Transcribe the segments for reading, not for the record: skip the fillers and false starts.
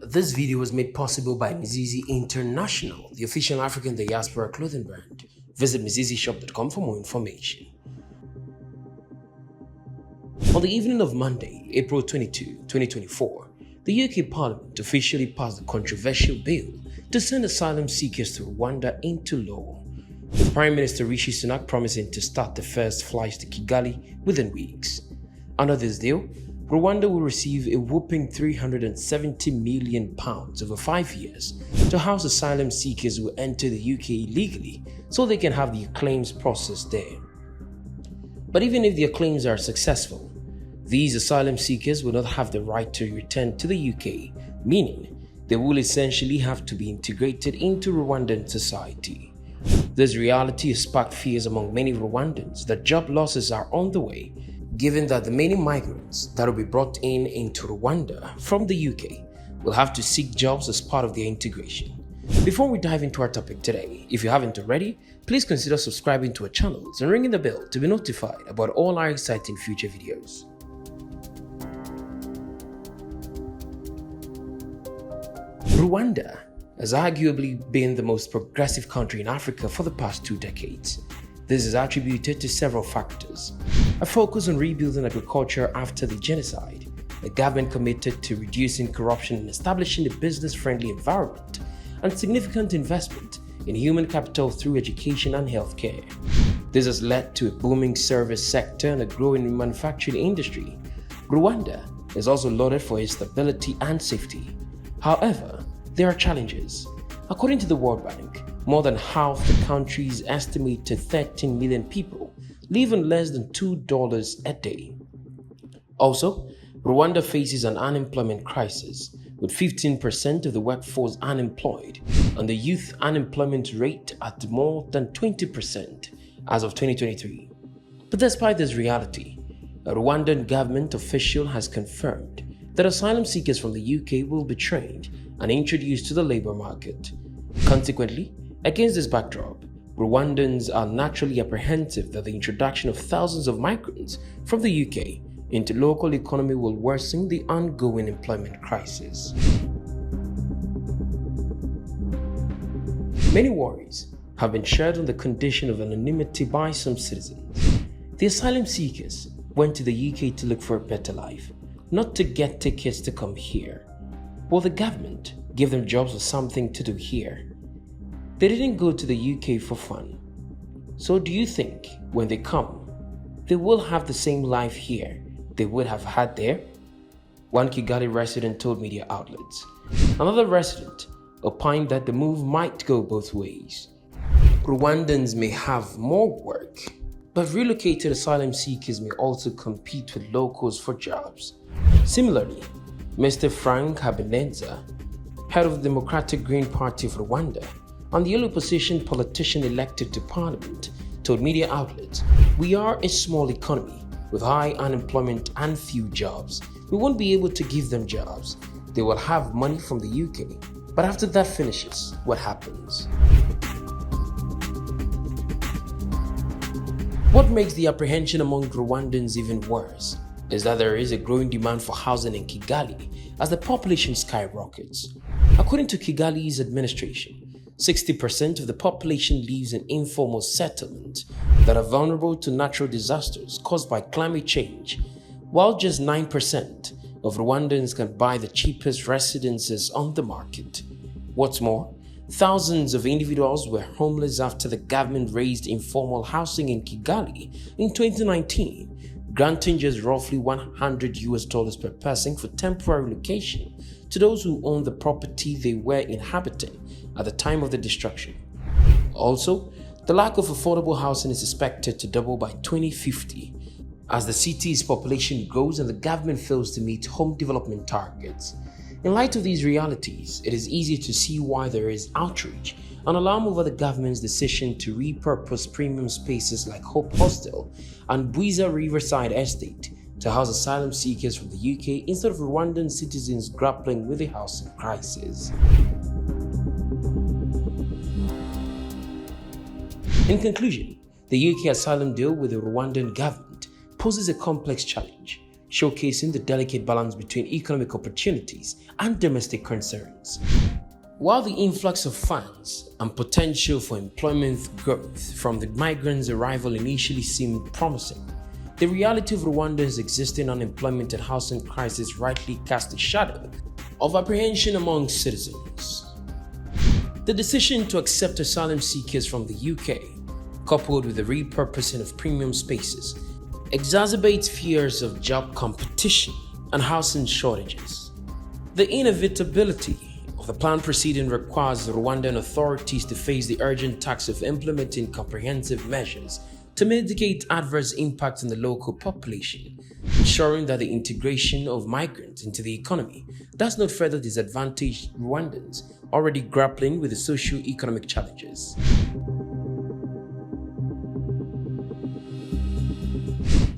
This video was made possible by Mizizi International, the official African diaspora clothing brand. Visit mizizishop.com for more information. On the evening of Monday, April 22, 2024, the UK Parliament officially passed the controversial bill to send asylum seekers to Rwanda into law, with Prime Minister Rishi Sunak promising to start the first flights to Kigali within weeks. Under this deal, Rwanda will receive a whopping £370 million over 5 years to house asylum seekers who enter the UK illegally so they can have their claims processed there. But even if their claims are successful, these asylum seekers will not have the right to return to the UK, meaning they will essentially have to be integrated into Rwandan society. This reality has sparked fears among many Rwandans that job losses are on the way, given that the many migrants that will be brought into Rwanda from the UK will have to seek jobs as part of their integration. Before we dive into our topic today, if you haven't already, please consider subscribing to our channels and ringing the bell to be notified about all our exciting future videos. Rwanda has arguably been the most progressive country in Africa for the past 2 decades. This is attributed to several factors: a focus on rebuilding agriculture after the genocide, a government committed to reducing corruption and establishing a business-friendly environment, and significant investment in human capital through education and healthcare. This has led to a booming service sector and a growing manufacturing industry. Rwanda is also lauded for its stability and safety. However, there are challenges. According to the World Bank, more than half the country's estimated 13 million people live on less than $2 a day. Also, Rwanda faces an unemployment crisis, with 15% of the workforce unemployed and the youth unemployment rate at more than 20% as of 2023. But despite this reality, a Rwandan government official has confirmed that asylum seekers from the UK will be trained and introduced to the labor market. Consequently, against this backdrop, Rwandans are naturally apprehensive that the introduction of thousands of migrants from the UK into local economy will worsen the ongoing employment crisis. Many worries have been shared on the condition of anonymity by some citizens. The asylum seekers went to the UK to look for a better life, not to get tickets to come here. Will the government give them jobs or something to do here? They didn't go to the UK for fun. So do you think when they come, they will have the same life here they would have had there? One Kigali resident told media outlets. Another resident opined that the move might go both ways. Rwandans may have more work, but relocated asylum seekers may also compete with locals for jobs. Similarly, Mr. Frank Habineza, head of the Democratic Green Party of Rwanda and the only opposition politician elected to parliament, told media outlets, "We are a small economy with high unemployment and few jobs. We won't be able to give them jobs. They will have money from the UK. But after that finishes, what happens?" What makes the apprehension among Rwandans even worse is that there is a growing demand for housing in Kigali as the population skyrockets. According to Kigali's administration, 60% of the population lives in informal settlements that are vulnerable to natural disasters caused by climate change, while just 9% of Rwandans can buy the cheapest residences on the market. What's more, thousands of individuals were homeless after the government raised informal housing in Kigali in 2019, granting just roughly $100 per person for temporary relocation to those who own the property they were inhabiting at the time of the destruction. Also, the lack of affordable housing is expected to double by 2050 as the city's population grows and the government fails to meet home development targets. In light of these realities, it is easy to see why there is outrage and alarm over the government's decision to repurpose premium spaces like Hope Hostel and Buiza Riverside Estate to house asylum seekers from the UK instead of Rwandan citizens grappling with the housing crisis. In conclusion, the UK asylum deal with the Rwandan government poses a complex challenge. showcasing the delicate balance between economic opportunities and domestic concerns. While the influx of funds and potential for employment growth from the migrants' arrival initially seemed promising, the reality of Rwanda's existing unemployment and housing crisis rightly cast a shadow of apprehension among citizens. The decision to accept asylum seekers from the UK, coupled with the repurposing of premium spaces, exacerbates fears of job competition and housing shortages. The inevitability of the planned proceeding requires the Rwandan authorities to face the urgent task of implementing comprehensive measures to mitigate adverse impacts on the local population, ensuring that the integration of migrants into the economy does not further disadvantage Rwandans already grappling with the socio-economic challenges.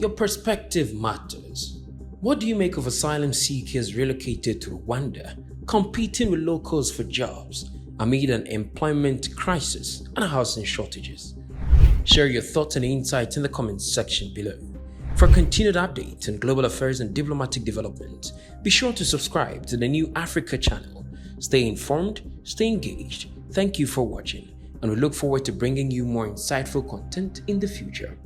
Your perspective matters. What do you make of asylum seekers relocated to Rwanda, competing with locals for jobs amid an employment crisis and housing shortages? Share your thoughts and insights in the comments section below. For continued updates on global affairs and diplomatic development, be sure to subscribe to the New Africa channel. Stay informed, stay engaged. Thank you for watching, and we look forward to bringing you more insightful content in the future.